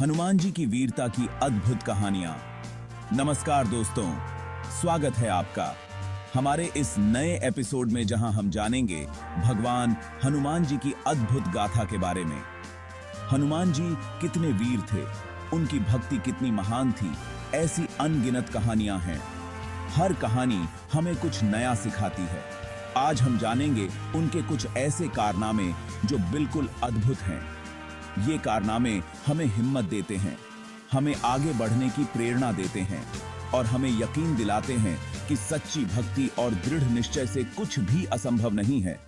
हनुमान जी की वीरता की अद्भुत कहानियां। नमस्कार दोस्तों, स्वागत है आपका हमारे इस नए एपिसोड में, जहां हम जानेंगे भगवान हनुमान जी की अद्भुत गाथा के बारे में। हनुमान जी कितने वीर थे, उनकी भक्ति कितनी महान थी, ऐसी अनगिनत कहानियां हैं। हर कहानी हमें कुछ नया सिखाती है। आज हम जानेंगे उनके कुछ ऐसे कारनामे जो बिल्कुल अद्भुत हैं। ये कारनामे हमें हिम्मत देते हैं, हमें आगे बढ़ने की प्रेरणा देते हैं और हमें यकीन दिलाते हैं कि सच्ची भक्ति और दृढ़ निश्चय से कुछ भी असंभव नहीं है।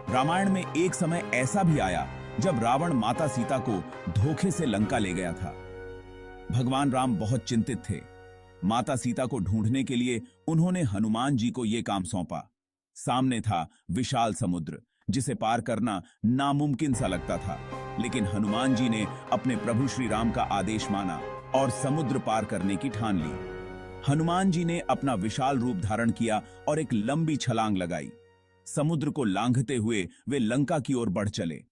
रामायण में एक समय ऐसा भी आया जब रावण माता सीता को धोखे से लंका ले गया था। भगवान राम बहुत चिंतित थे। माता सीता को ढूंढने के लिए उन्होंने हनुमान जी को यह काम सौंपा। सामने था विशाल समुद्र, जिसे पार करना नामुमकिन सा लगता था, लेकिन हनुमान जी ने अपने प्रभु श्री राम का आदेश माना और समुद्र पार करने की ठान ली। हनुमान जी ने अपना विशाल रूप धारण किया और एक लंबी छलांग लगाई। समुद्र को लांघते हुए वे लंका की ओर बढ़ चले।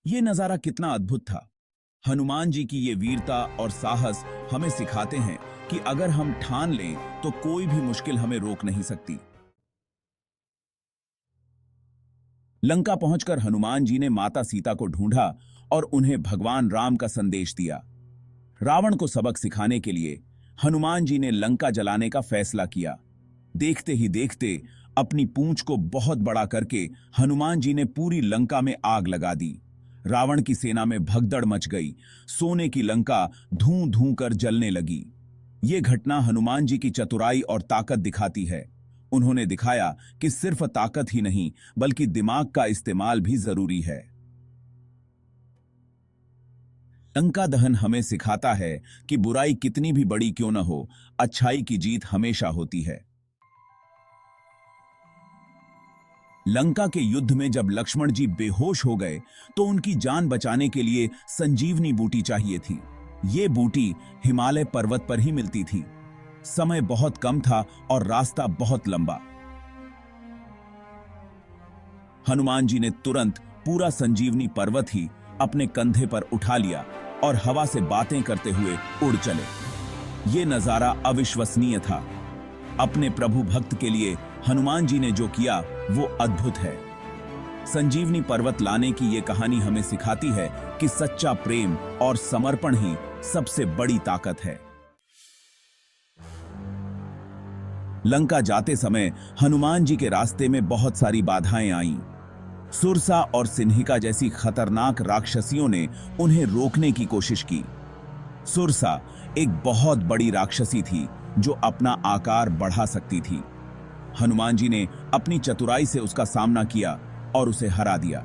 ये नजारा कितना अद्भुत था। हनुमान जी की ये वीरता और साहस हमें सिखाते हैं कि अगर हम ठान लें तो कोई भी मुश्किल हमें रोक नहीं सकती। लंका पहुंचकर हनुमान जी ने माता सीता को ढूंढा और उन्हें भगवान राम का संदेश दिया। रावण को सबक सिखाने के लिए हनुमान जी ने लंका जलाने का फैसला किया। देखते ही देखते अपनी पूंछ को बहुत बड़ा करके हनुमान जी ने पूरी लंका में आग लगा दी। रावण की सेना में भगदड़ मच गई। सोने की लंका धूं धूं कर जलने लगी। ये घटना हनुमान जी की चतुराई और ताकत दिखाती है। उन्होंने दिखाया कि सिर्फ ताकत ही नहीं, बल्कि दिमाग का इस्तेमाल भी जरूरी है। लंका दहन हमें सिखाता है कि बुराई कितनी भी बड़ी क्यों न हो, अच्छाई की जीत हमेशा होती है। लंका के युद्ध में जब लक्ष्मण जी बेहोश हो गए तो उनकी जान बचाने के लिए संजीवनी बूटी चाहिए थी। ये बूटी हिमालय पर्वत पर ही मिलती थी। समय बहुत कम था और रास्ता बहुत लंबा। हनुमान जी ने तुरंत पूरा संजीवनी पर्वत ही अपने कंधे पर उठा लिया और हवा से बातें करते हुए उड़ चले। यह नजारा अविश्वसनीय था। अपने प्रभु भक्त के लिए हनुमान जी ने जो किया वो अद्भुत है। संजीवनी पर्वत लाने की यह कहानी हमें सिखाती है कि सच्चा प्रेम और समर्पण ही सबसे बड़ी ताकत है। लंका जाते समय हनुमान जी के रास्ते में बहुत सारी बाधाएं आईं। सुरसा और सिन्हिका जैसी खतरनाक राक्षसियों ने उन्हें रोकने की कोशिश की। सुरसा एक बहुत बड़ी राक्षसी थी जो अपना आकार बढ़ा सकती थी। हनुमान जी ने अपनी चतुराई से उसका सामना किया और उसे हरा दिया।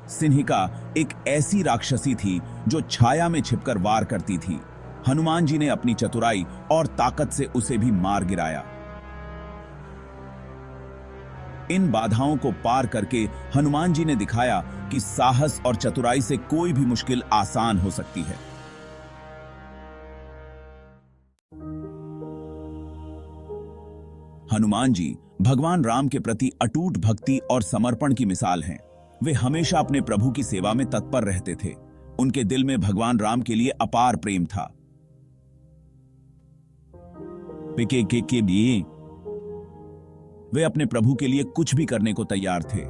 सिन्हिका एक ऐसी राक्षसी थी जो छाया में छिपकर वार करती थी। हनुमान जी ने अपनी चतुराई और ताकत से उसे भी मार गिराया। इन बाधाओं को पार करके हनुमान जी ने दिखाया कि साहस और चतुराई से कोई भी मुश्किल आसान हो सकती है। हनुमान जी भगवान राम के प्रति अटूट भक्ति और समर्पण की मिसाल हैं। वे हमेशा अपने प्रभु की सेवा में तत्पर रहते थे। उनके दिल में भगवान राम के लिए अपार प्रेम था। के लिए वे अपने प्रभु के लिए कुछ भी करने को तैयार थे।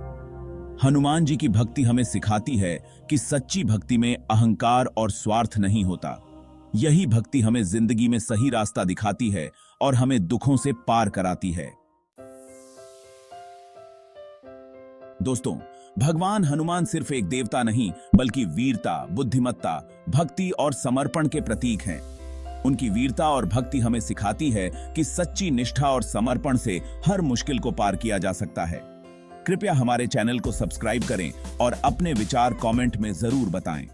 हनुमान जी की भक्ति हमें सिखाती है कि सच्ची भक्ति में अहंकार और स्वार्थ नहीं होता। यही भक्ति हमें जिंदगी में सही रास्ता दिखाती है और हमें दुखों से पार कराती है। दोस्तों, भगवान हनुमान सिर्फ एक देवता नहीं, बल्कि वीरता, बुद्धिमत्ता, भक्ति और समर्पण के प्रतीक हैं। उनकी वीरता और भक्ति हमें सिखाती है कि सच्ची निष्ठा और समर्पण से हर मुश्किल को पार किया जा सकता है। कृपया हमारे चैनल को सब्सक्राइब करें और अपने विचार कमेंट में जरूर बताएं।